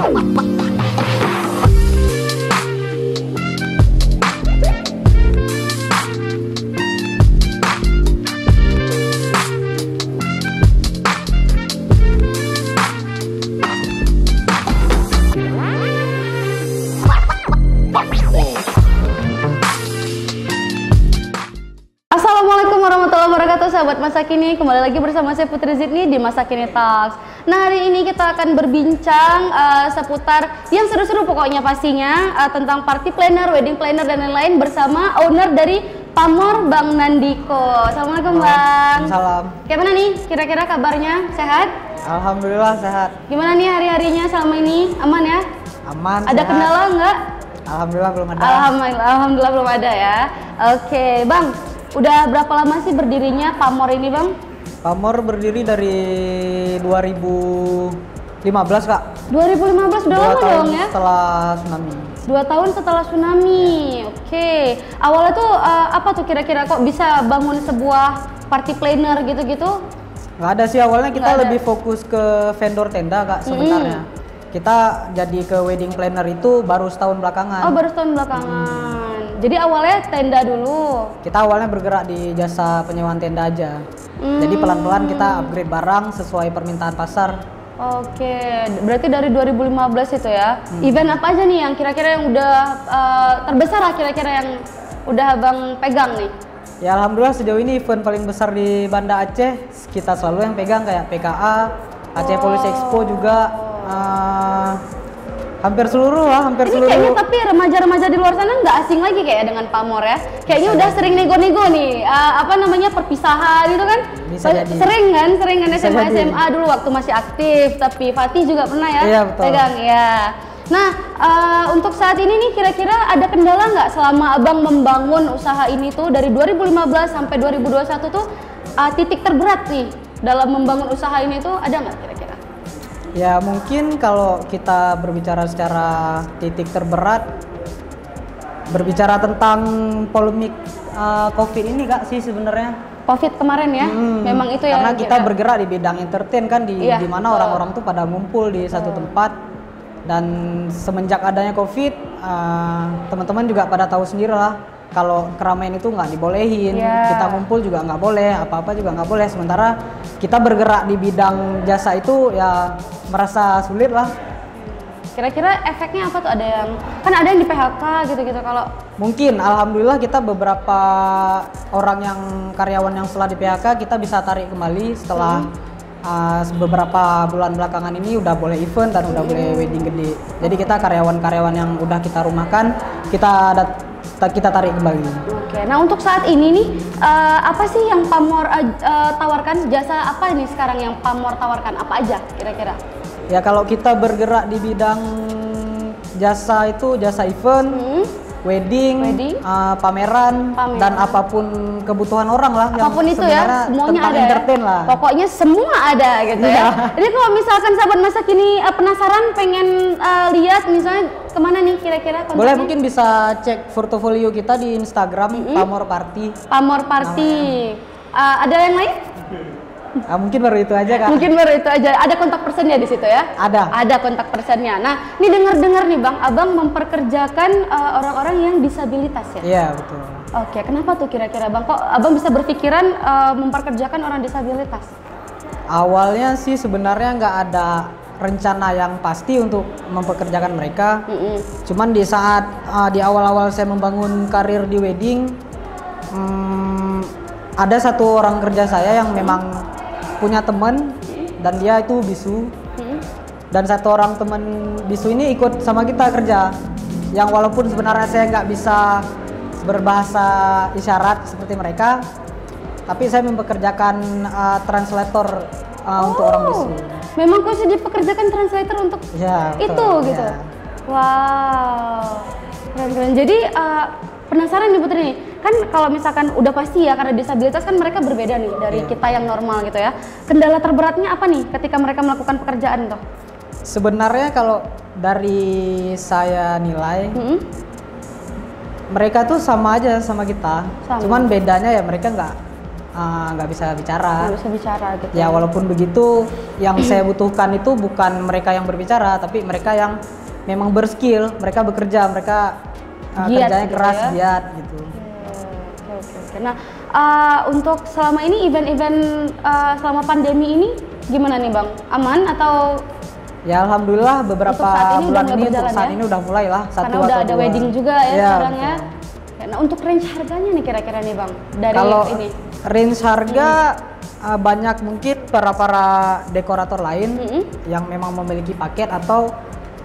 Assalamualaikum warahmatullahi wabarakatuh, sahabat Masa Kini. Kembali lagi bersama saya Putri Zidni di Masa Kini Talks. Nah, hari ini kita akan berbincang seputar yang seru-seru pokoknya pastinya, tentang party planner, wedding planner dan lain-lain bersama owner dari Pamor, Bang Nandiko. Assalamualaikum Bang. Salam. Gimana nih kira-kira kabarnya? Sehat? Alhamdulillah sehat. Gimana nih hari-harinya selama ini? Aman ya? Aman. Ada sehat. kendala nggak? Alhamdulillah belum ada. Alhamdulillah belum ada ya. Oke, Bang. Udah berapa lama sih berdirinya Pamor ini, Bang? Pamor berdiri dari 2015, Kak. 2015 udah lama dong ya? Setelah tsunami. 2 tahun setelah tsunami. Oke. Awalnya tuh apa tuh kira-kira kok bisa bangun sebuah party planner gitu-gitu? Nggak ada sih, awalnya kita Nggak ada. lebih fokus ke vendor tenda, Kak, sebenarnya. Kita jadi ke wedding planner itu baru setahun belakangan. Oh, baru setahun belakangan. Jadi awalnya tenda dulu. Kita awalnya bergerak di jasa penyewaan tenda aja. Jadi pelan-pelan kita upgrade barang sesuai permintaan pasar. Oke, berarti dari 2015 itu ya. Event apa aja nih yang kira-kira yang udah terbesar lah kira-kira yang udah Abang pegang nih? Ya alhamdulillah sejauh ini event paling besar di Banda Aceh kita selalu yang pegang, kayak PKA, Aceh Police Expo juga, hampir seluruh lah, hampir Ini seluruh. kayaknya tapi remaja-remaja di luar sana nggak asing lagi kayak dengan Pamor ya. Kayaknya udah sering nego-nego nih, apa namanya, perpisahan gitu kan? Bisa jadi. Sering kan Bisa SMA jadi. SMA dulu waktu masih aktif. Tapi Fatih juga pernah ya Iya, betul. pegang ya. Nah, untuk saat ini nih kira-kira ada kendala nggak selama Abang membangun usaha ini tuh dari 2015 sampai 2021 tuh, titik terberat nih dalam membangun usaha ini tuh ada nggak kira-kira? Ya mungkin kalau kita berbicara secara titik terberat, berbicara tentang polemik COVID ini, Kak, sih sebenarnya. COVID kemarin ya, memang itu ya. Karena kita bergerak di bidang entertain kan, di Iya, mana betul. orang-orang tuh pada ngumpul di satu tempat. Dan semenjak adanya COVID, teman-teman juga pada tahu sendiri lah, kalau keramaian itu nggak dibolehin, Iya. kita ngumpul juga nggak boleh, apa-apa juga nggak boleh. Sementara kita bergerak di bidang jasa itu ya merasa sulit lah. Kira-kira efeknya apa tuh? Ada yang kan ada yang di PHK gitu-gitu kalau Mungkin alhamdulillah kita beberapa orang yang karyawan yang setelah di PHK kita bisa tarik kembali setelah beberapa bulan belakangan ini udah boleh event dan udah boleh wedding gede. Jadi kita karyawan-karyawan yang udah kita rumahkan kita tarik kembali. Oke. Nah, untuk saat ini nih apa sih yang Pamor tawarkan? Jasa apa ini sekarang yang Pamor tawarkan? Apa aja kira-kira? Ya kalau kita bergerak di bidang jasa itu jasa event, wedding, pameran, dan apapun kebutuhan orang lah. Apapun yang itu ya, sebenarnya semuanya tentang ada entertain ya? lah. Pokoknya semua ada gitu ya. Jadi kalau misalkan sahabat Masa Kini penasaran pengen lihat misalnya kemana nih kira-kira kontaknya? Boleh, mungkin bisa cek portofolio kita di Instagram Pamor Party. Pamor Party. Ada yang lain? Mungkin baru itu aja, Kak. Mungkin baru itu aja. Ada kontak personnya di situ ya? Ada. Ada kontak personnya. Nah, ini dengar-dengar nih Bang, Abang memperkerjakan orang-orang yang disabilitas ya? Iya, betul. Oke, kenapa tuh kira-kira Bang? Kok Abang bisa berpikiran memperkerjakan orang disabilitas? Awalnya sih sebenarnya nggak ada rencana yang pasti untuk mempekerjakan mereka. Cuman di saat di awal-awal saya membangun karir di wedding, ada satu orang kerja saya yang memang punya teman dan dia itu bisu. Dan satu orang teman bisu ini ikut sama kita kerja. Yang walaupun sebenarnya saya nggak bisa berbahasa isyarat seperti mereka, tapi saya mempekerjakan translator untuk orang bisu. Memang kok sudah dipekerjakan translator untuk Ya, itu betul, gitu? ya. Wow, keren-keren. Jadi penasaran nih Putri nih, kan kalau misalkan udah pasti ya karena disabilitas kan mereka berbeda nih dari kita yang normal gitu ya. Kendala terberatnya apa nih ketika mereka melakukan pekerjaan tuh? Sebenarnya kalau dari saya nilai, mereka tuh sama aja sama kita. Sama. Cuman bedanya ya mereka nggak nggak bisa bicara. Nggak bisa bicara gitu. Ya walaupun begitu, yang saya butuhkan itu bukan mereka yang berbicara, tapi mereka yang memang berskill, mereka bekerja, mereka kerjanya gitu keras, ya. giat gitu. Oke. Nah, untuk selama ini event-event selama pandemi ini gimana nih Bang? Aman atau? Ya alhamdulillah beberapa bulan ini untuk saat ya? ini udah mulai lah satu. Karena udah ada wedding juga ya sekarang ya. Betul. Nah untuk range harganya nih kira-kira nih Bang dari kalau ini? Range harga banyak mungkin para dekorator lain yang memang memiliki paket atau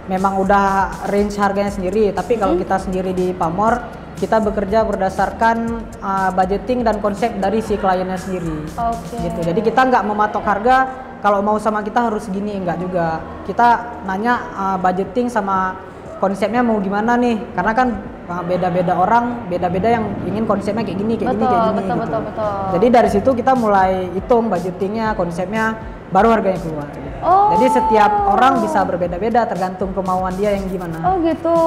memang udah range harganya sendiri. Tapi kalau kita sendiri di Pamor, kita bekerja berdasarkan budgeting dan konsep dari si kliennya sendiri. Gitu. Jadi kita nggak mematok harga. Kalau mau sama kita harus segini, enggak juga. Kita nanya budgeting sama konsepnya mau gimana nih, karena kan beda-beda orang, beda-beda yang ingin konsepnya kayak gini, kayak gini, kayak gini. Betul. Jadi dari situ kita mulai hitung budgetingnya, konsepnya, baru harganya keluar. Jadi setiap orang bisa berbeda-beda tergantung kemauan dia yang gimana. Oh gitu,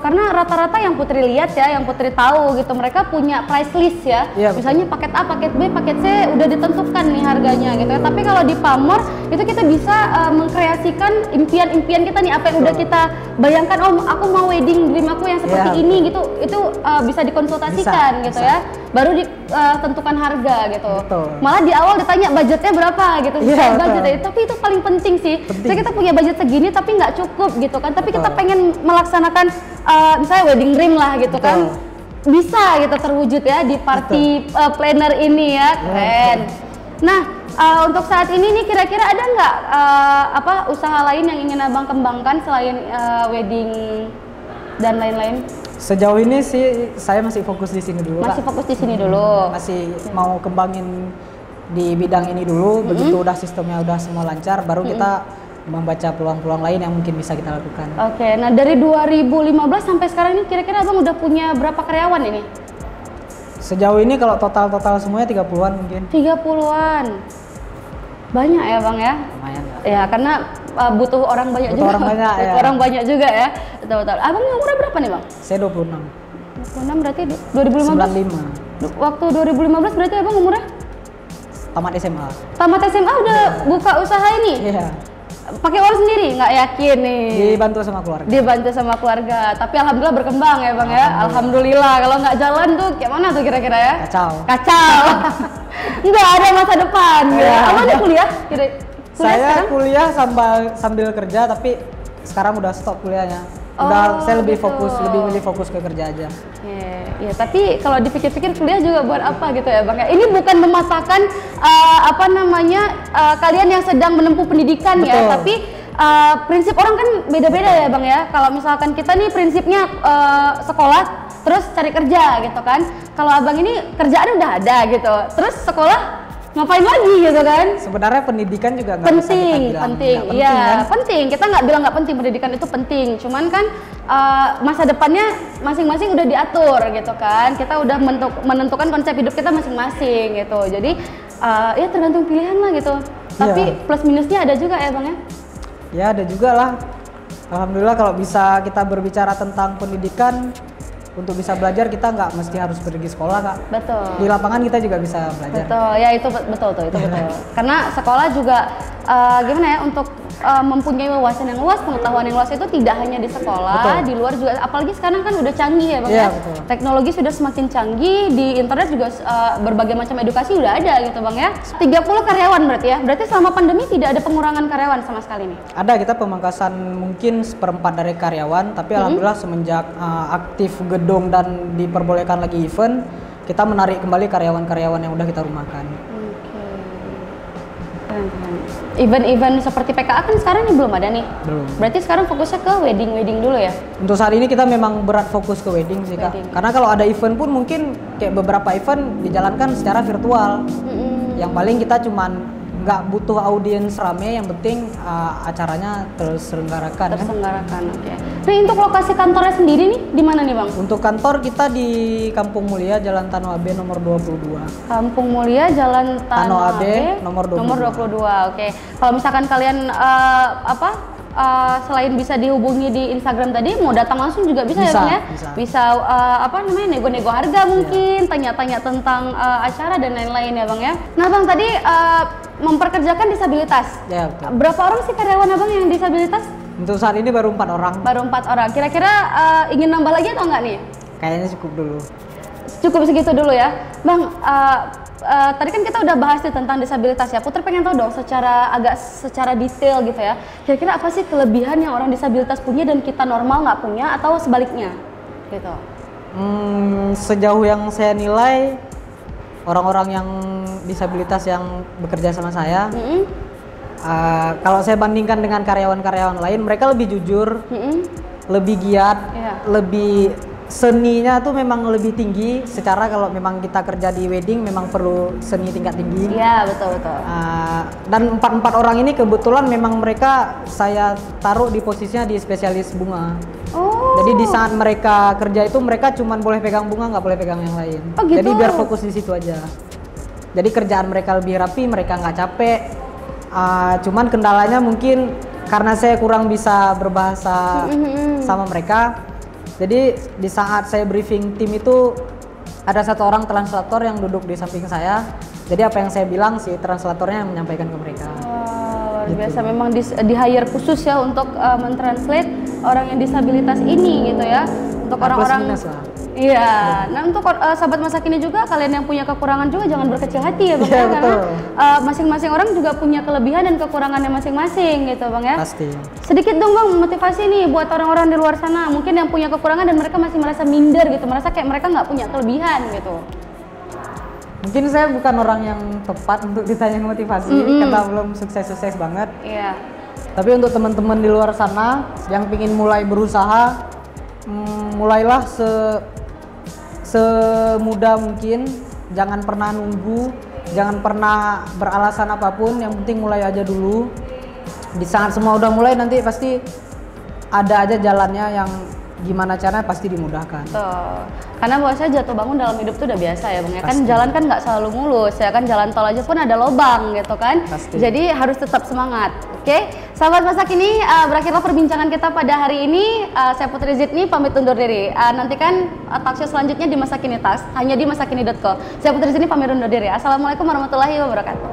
karena rata-rata yang Putri lihat ya, yang Putri tahu gitu, mereka punya price list ya. Iya, misalnya paket A, paket B, paket C udah ditentukan nih harganya gitu ya. Tapi kalau di Pamor itu kita bisa mengkreasikan impian-impian kita nih, apa yang udah kita bayangkan. Oh, aku mau wedding dream aku yang seperti ini gitu. Itu bisa dikonsultasikan gitu ya. Baru ditentukan harga gitu. Malah di awal ditanya budgetnya berapa gitu. Tapi itu paling penting sih. Jadi kita punya budget segini tapi nggak cukup gitu kan. Tapi kita pengen melaksanakan misalnya wedding dream lah gitu kan. Bisa gitu terwujud ya di party planner ini ya. Keren. Nah, untuk saat ini nih kira-kira ada nggak usaha lain yang ingin Abang kembangkan selain wedding dan lain-lain? Sejauh ini sih saya masih fokus di sini dulu. Masih fokus di sini dulu. Masih mau kembangin di bidang ini dulu. Begitu udah sistemnya udah semua lancar, baru kita membaca peluang-peluang lain yang mungkin bisa kita lakukan. Oke, nah dari 2015 sampai sekarang ini kira-kira Abang udah punya berapa karyawan ini? Sejauh ini kalau total semuanya 30-an mungkin. 30-an. Banyak ya Bang ya? Lumayan. Ya karena butuh orang banyak juga. Orang banyak juga ya. Betul. Abang umurnya berapa nih Bang? Saya 26. 26 berarti 2015? 95. Waktu 2015 berarti Abang umurnya? Tamat SMA. Tamat SMA udah buka usaha ini? Iya. Pakai uang sendiri? Nggak yakin nih. Dibantu sama keluarga. Dibantu sama keluarga. Tapi alhamdulillah berkembang ya Bang ya. Alhamdulillah. Kalau nggak jalan tuh kayak mana tuh kira-kira ya? Kacau. Nggak ada masa depan. Ya. Abang ada kuliah? Saya kuliah sambil kerja, tapi sekarang udah stop kuliahnya. Saya lebih milih fokus ke kerja aja. Ya, tapi kalau dipikir-pikir kuliah juga buat apa gitu ya Bang? Ini bukan memasakkan kalian yang sedang menempuh pendidikan. Betul. Ya, tapi prinsip orang kan beda-beda ya Bang ya. Kalau misalkan kita nih prinsipnya sekolah terus cari kerja gitu kan. Kalau Abang ini kerjaan udah ada gitu, terus sekolah ngapain lagi gitu kan? Sebenarnya pendidikan juga nggak penting. Iya, penting. Kita nggak bilang nggak penting, pendidikan itu penting. Cuman kan masa depannya masing-masing udah diatur gitu kan. Kita udah menentukan konsep hidup kita masing-masing gitu. Jadi ya tergantung pilihan lah gitu. Tapi plus minusnya ada juga ya Bang ya? Ya ada juga lah. Alhamdulillah kalau bisa kita berbicara tentang pendidikan, untuk bisa belajar kita nggak mesti harus pergi sekolah Kak. Betul. Di lapangan kita juga bisa belajar. Betul, ya itu betul. Karena sekolah juga gimana ya, untuk mempunyai wawasan yang luas, pengetahuan yang luas itu tidak hanya di sekolah, di luar juga. Apalagi sekarang kan udah canggih ya Bang ya. Teknologi sudah semakin canggih, di internet juga berbagai macam edukasi udah ada gitu Bang ya. 30 karyawan berarti ya. Berarti selama pandemi tidak ada pengurangan karyawan sama sekali nih. Ada, kita pemangkasan mungkin 1/4 dari karyawan, tapi alhamdulillah semenjak aktif gedung dan diperbolehkan lagi event, kita menarik kembali karyawan-karyawan yang udah kita rumahkan. Event-event seperti PKA kan sekarang ini belum ada nih. Belum. Berarti sekarang fokusnya ke wedding dulu ya? Untuk saat ini kita memang berat fokus ke wedding sih Kak. Karena kalau ada event pun mungkin kayak beberapa event dijalankan secara virtual. Yang paling kita cuman nggak butuh audiens rame, yang penting acaranya terselenggarakan. Oke. Nah untuk lokasi kantornya sendiri nih di mana nih Bang? Untuk kantor kita di Kampung Mulia, Jalan Tano Abe nomor 22. Kampung Mulia, Jalan Tano Abe nomor 22. Oke. Kalau misalkan kalian selain bisa dihubungi di Instagram tadi, mau datang langsung juga bisa, ya Bang ya? Bisa apa namanya, nego-nego harga mungkin, tanya-tanya tentang acara dan lain-lain ya Bang ya. Nah Bang, tadi memperkerjakan disabilitas. Ya, betul. Berapa orang sih karyawan Abang yang disabilitas? Untuk saat ini baru 4 orang. Baru 4 orang. Kira-kira ingin nambah lagi atau enggak nih? Kayaknya cukup dulu. Cukup segitu dulu ya, Bang. Tadi kan kita udah bahas nih tentang disabilitas ya. Putri pengen tahu dong secara detail gitu ya. Kira-kira apa sih kelebihan yang orang disabilitas punya dan kita normal nggak punya, atau sebaliknya? Gitu. Sejauh yang saya nilai, orang-orang yang disabilitas yang bekerja sama saya, kalau saya bandingkan dengan karyawan-karyawan lain, mereka lebih jujur, lebih giat, lebih seninya tuh memang lebih tinggi. Secara kalau memang kita kerja di wedding memang perlu seni tingkat tinggi. Iya, betul. Dan empat orang ini kebetulan memang mereka saya taruh di posisinya di spesialis bunga. Jadi di saat mereka kerja itu mereka cuman boleh pegang bunga, nggak boleh pegang yang lain. Gitu. Jadi biar fokus di situ aja. Jadi kerjaan mereka lebih rapi, mereka nggak capek. Cuman kendalanya mungkin karena saya kurang bisa berbahasa sama mereka. Jadi di saat saya briefing tim itu ada satu orang translator yang duduk di samping saya. Jadi apa yang saya bilang si translatornya yang menyampaikan ke mereka. Luar biasa, memang di hire khusus ya untuk mentranslate orang yang disabilitas ini gitu ya. Untuk orang-orang. Iya. Nah untuk sahabat masa kini juga, kalian yang punya kekurangan juga jangan berkecil hati ya Bang ya, karena masing-masing orang juga punya kelebihan dan kekurangannya masing-masing gitu Bang ya. Pasti. Sedikit dong Bang motivasi nih buat orang-orang di luar sana mungkin yang punya kekurangan dan mereka masih merasa minder gitu, merasa kayak mereka nggak punya kelebihan gitu. Mungkin saya bukan orang yang tepat untuk ditanya motivasi karena belum sukses-sukses banget. Iya. Tapi untuk teman-teman di luar sana yang ingin mulai berusaha, mulailah semudah mungkin, jangan pernah nunggu, jangan pernah beralasan apapun, yang penting mulai aja dulu. Di saat semua udah mulai nanti pasti ada aja jalannya, yang gimana caranya pasti dimudahkan. Tuh. Karena bahwasanya jatuh bangun dalam hidup tuh udah biasa ya Bang ya, kan jalan kan nggak selalu mulus ya kan, jalan tol aja pun ada lobang gitu kan. Pasti. Jadi harus tetap semangat. Oke, sahabat masa kini, berakhirlah perbincangan kita pada hari ini. Saya Putri Zidni pamit undur diri. Nantikan talkshow selanjutnya di Masa Kini Talks hanya di masakini.co. Saya Putri Zidni pamit undur diri. Assalamualaikum warahmatullahi wabarakatuh.